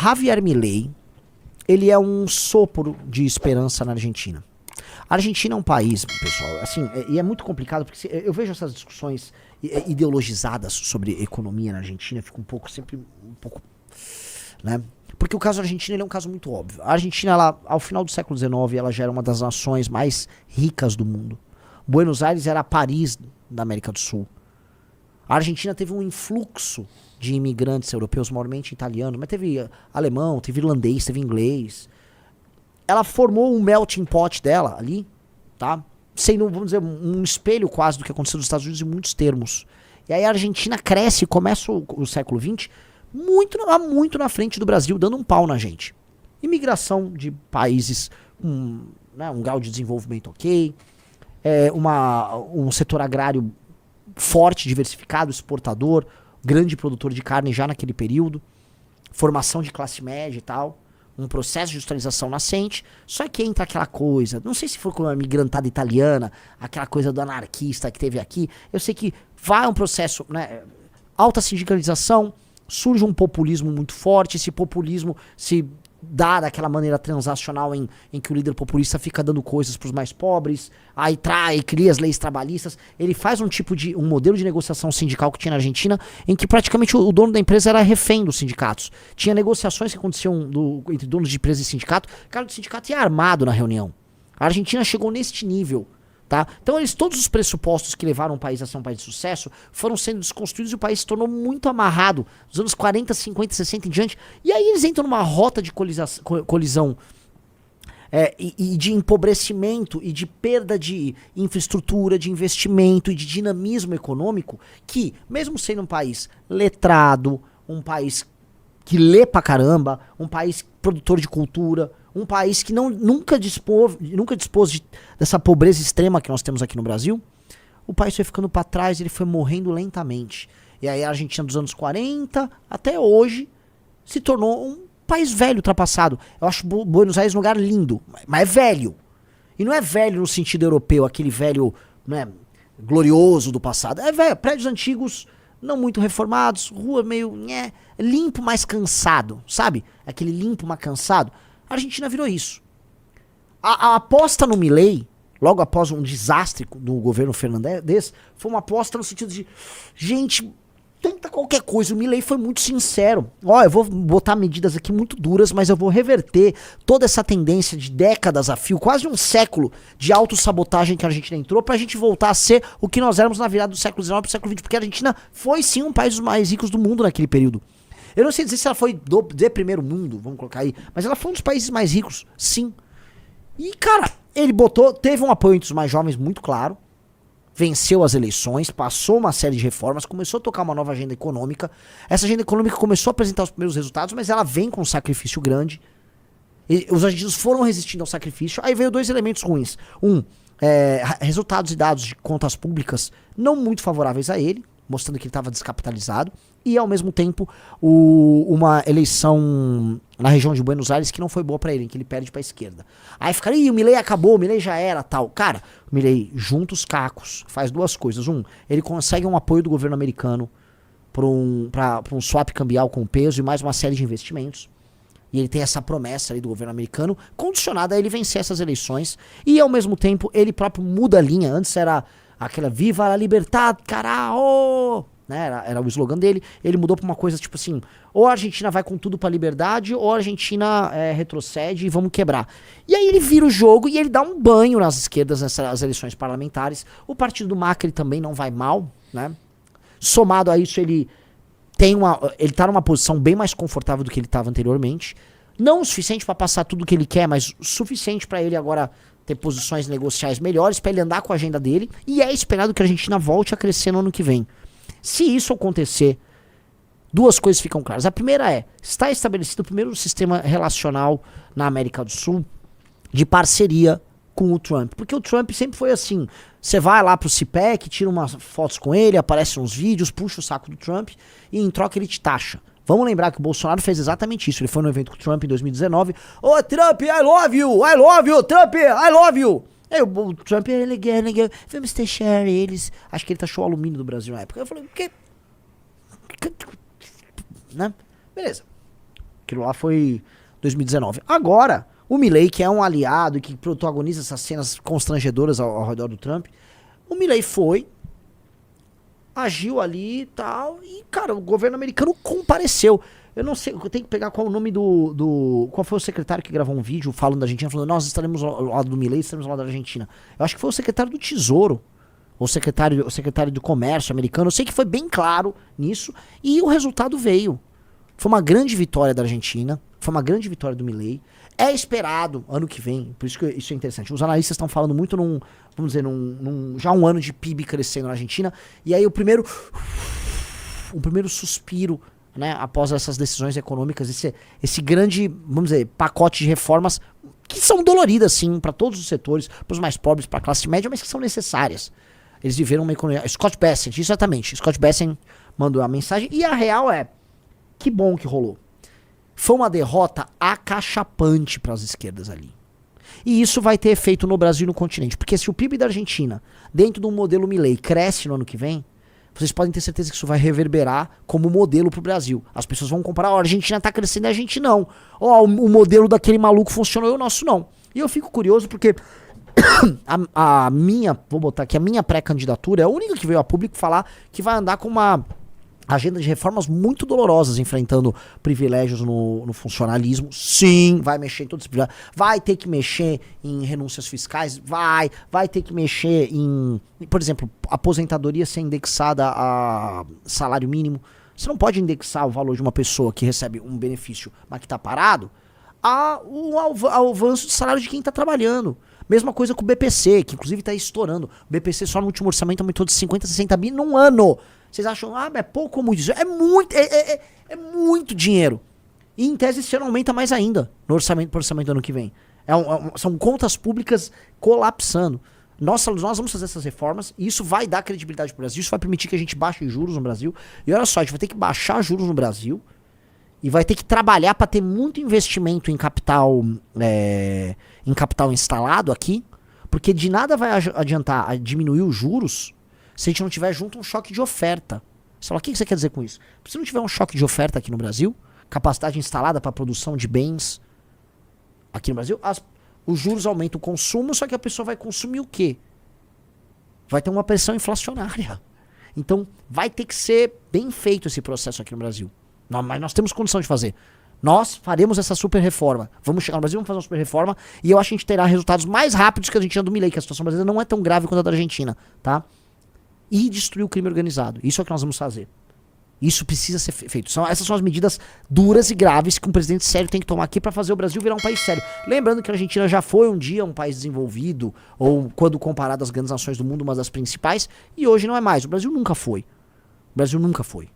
Javier Milei, ele é um sopro de esperança na Argentina. A Argentina é um país, pessoal, assim, e é muito complicado, porque eu vejo essas discussões ideologizadas sobre economia na Argentina, fico sempre um pouco, né? Porque o caso da Argentina ele é um caso muito óbvio. A Argentina, ela, ao final do século XIX, ela já era uma das nações mais ricas do mundo. Buenos Aires era a Paris da América do Sul. A Argentina teve um influxo de imigrantes europeus, maiormente italianos, mas teve alemão, teve irlandês, teve inglês. Ela formou um melting pot dela ali, tá? Sendo, vamos dizer, um espelho quase do que aconteceu nos Estados Unidos em muitos termos. E aí a Argentina cresce e começa o século XX muito na frente do Brasil, dando um pau na gente. Imigração de países com um grau de desenvolvimento ok, um setor agrário forte, diversificado, exportador, grande produtor de carne já naquele período, formação de classe média e tal, um processo de industrialização nascente, só que entra aquela coisa, não sei se foi com uma migrantada italiana, aquela coisa do anarquista que teve aqui, eu sei que vai um processo, né, alta sindicalização, surge um populismo muito forte, esse populismo se dá daquela maneira transacional em que o líder populista fica dando coisas para os mais pobres, aí cria as leis trabalhistas, ele faz um modelo de negociação sindical que tinha na Argentina, em que praticamente o dono da empresa era refém dos sindicatos. Tinha negociações que aconteciam entre donos de empresa e sindicato, o cara do sindicato ia armado na reunião. A Argentina chegou neste nível. Tá? Então todos os pressupostos que levaram o país a ser um país de sucesso foram sendo desconstruídos e o país se tornou muito amarrado nos anos 40, 50, 60 em diante. E aí eles entram numa rota de colisão e de empobrecimento e de perda de infraestrutura, de investimento e de dinamismo econômico que, mesmo sendo um país letrado, um país que lê pra caramba, um país produtor de cultura, um país que nunca dispôs dessa pobreza extrema que nós temos aqui no Brasil, o país foi ficando para trás, ele foi morrendo lentamente. E aí a Argentina dos anos 40 até hoje se tornou um país velho, ultrapassado. Eu acho Buenos Aires um lugar lindo, mas é velho. E não é velho no sentido europeu, aquele velho, né, glorioso do passado. É velho, prédios antigos, não muito reformados, rua meio limpo, mas cansado, sabe? Aquele limpo, mas cansado. A Argentina virou isso. A aposta no Milei, logo após um desastre do governo Fernandes, foi uma aposta no sentido de, gente, tenta qualquer coisa. O Milei foi muito sincero. Eu vou botar medidas aqui muito duras, mas eu vou reverter toda essa tendência de décadas a fio, quase um século de autossabotagem que a Argentina entrou, pra gente voltar a ser o que nós éramos na virada do século XIX pro século XX, porque a Argentina foi sim um país dos mais ricos do mundo naquele período. Eu não sei dizer se ela foi de primeiro mundo, vamos colocar aí, mas ela foi um dos países mais ricos, sim. E, cara, ele teve um apoio entre os mais jovens muito claro, venceu as eleições, passou uma série de reformas, começou a tocar uma nova agenda econômica. Essa agenda econômica começou a apresentar os primeiros resultados, mas ela vem com um sacrifício grande. E os argentinos foram resistindo ao sacrifício. Aí veio dois elementos ruins. Resultados e dados de contas públicas não muito favoráveis a ele, mostrando que ele estava descapitalizado, e ao mesmo tempo uma eleição na região de Buenos Aires que não foi boa pra ele, em que ele perde pra esquerda. Aí fica, o Milei acabou, o Milei já era, tal. Cara, o Milei junta os cacos, faz duas coisas. Ele consegue um apoio do governo americano pra um swap cambial com peso e mais uma série de investimentos. E ele tem essa promessa aí do governo americano, condicionada a ele vencer essas eleições, e ao mesmo tempo ele próprio muda a linha. Antes era aquela Viva a Libertad, caralho, né? Era o slogan dele. Ele mudou pra uma coisa tipo assim, ou a Argentina vai com tudo pra liberdade, ou a Argentina retrocede e vamos quebrar. E aí ele vira o jogo e ele dá um banho nas esquerdas nessas eleições parlamentares. O partido do Macri também não vai mal, né? Somado a isso, ele tá numa posição bem mais confortável do que ele estava anteriormente. Não o suficiente pra passar tudo o que ele quer, mas o suficiente pra ele agora ter posições negociais melhores, pra ele andar com a agenda dele. E é esperado que a Argentina volte a crescer no ano que vem. Se isso acontecer, duas coisas ficam claras. A primeira está estabelecido o primeiro sistema relacional na América do Sul de parceria com o Trump. Porque o Trump sempre foi assim, você vai lá pro CPEC, tira umas fotos com ele, aparece uns vídeos, puxa o saco do Trump e em troca ele te taxa. Vamos lembrar que o Bolsonaro fez exatamente isso. Ele foi no evento com o Trump em 2019. Ô, Trump, I love you, Trump, I love you. Aí o Trump, vamos deixar eles. Acho que ele taxou o alumínio do Brasil na época. Eu falei, o quê? Né? Beleza. Aquilo lá foi 2019. Agora, o Milei, que é um aliado e que protagoniza essas cenas constrangedoras ao redor do Trump, o Milei agiu ali e tal, e, cara, o governo americano compareceu. Eu não sei, eu tenho que pegar qual o nome qual foi o secretário que gravou um vídeo falando da Argentina, falando, nós estaremos ao lado do Milei, estaremos ao lado da Argentina. Eu acho que foi o secretário do Tesouro, o secretário do Comércio americano. Eu sei que foi bem claro nisso, e o resultado veio. Foi uma grande vitória da Argentina, foi uma grande vitória do Milei. É esperado ano que vem, por isso que isso é interessante. Os analistas estão falando muito vamos dizer, já um ano de PIB crescendo na Argentina, e aí o primeiro suspiro, né, após essas decisões econômicas, esse grande, vamos dizer, pacote de reformas que são doloridas, sim, para todos os setores, para os mais pobres, para a classe média, mas que são necessárias. Eles viveram uma economia... Scott Bessent, exatamente. Scott Bessent mandou a mensagem, e a real é, que bom que rolou. Foi uma derrota acachapante para as esquerdas ali. E isso vai ter efeito no Brasil e no continente. Porque se o PIB da Argentina, dentro do modelo Milei, cresce no ano que vem, vocês podem ter certeza que isso vai reverberar como modelo pro Brasil. As pessoas vão comparar, a Argentina tá crescendo e a gente não. O modelo daquele maluco funcionou e o nosso não. E eu fico curioso porque vou botar aqui, a minha pré-candidatura é a única que veio a público falar que vai andar com uma agenda de reformas muito dolorosas, enfrentando privilégios no funcionalismo. Sim, vai mexer em todos os privilégios. Vai ter que mexer em renúncias fiscais. Vai ter que mexer em, por exemplo, aposentadoria ser indexada a salário mínimo. Você não pode indexar o valor de uma pessoa que recebe um benefício, mas que está parado, ao avanço de salário de quem está trabalhando. Mesma coisa com o BPC, que inclusive está estourando. O BPC só no último orçamento aumentou de 50 a 60 bi num ano. Vocês acham, é pouco como isso? É muito dinheiro. E em tese esse ano aumenta mais ainda no orçamento do ano que vem. São contas públicas colapsando. Nós vamos fazer essas reformas e isso vai dar credibilidade pro Brasil. Isso vai permitir que a gente baixe juros no Brasil. E olha só, a gente vai ter que baixar juros no Brasil e vai ter que trabalhar para ter muito investimento em capital instalado aqui, porque de nada vai adiantar diminuir os juros se a gente não tiver junto um choque de oferta. Você fala, o que você quer dizer com isso? Se não tiver um choque de oferta aqui no Brasil, capacidade instalada para produção de bens aqui no Brasil, os juros aumentam o consumo, só que a pessoa vai consumir o quê? Vai ter uma pressão inflacionária. Então vai ter que ser bem feito esse processo aqui no Brasil. Mas nós temos condição de fazer. Nós faremos essa super reforma. Vamos chegar no Brasil, vamos fazer uma super reforma e eu acho que a gente terá resultados mais rápidos que a Argentina do Milei, que a situação brasileira não é tão grave quanto a da Argentina, tá? E destruir o crime organizado. Isso é o que nós vamos fazer. Isso precisa ser feito. Essas são as medidas duras e graves que um presidente sério tem que tomar aqui para fazer o Brasil virar um país sério. Lembrando que a Argentina já foi um dia um país desenvolvido, ou quando comparado às grandes nações do mundo, uma das principais, e hoje não é mais. O Brasil nunca foi. O Brasil nunca foi.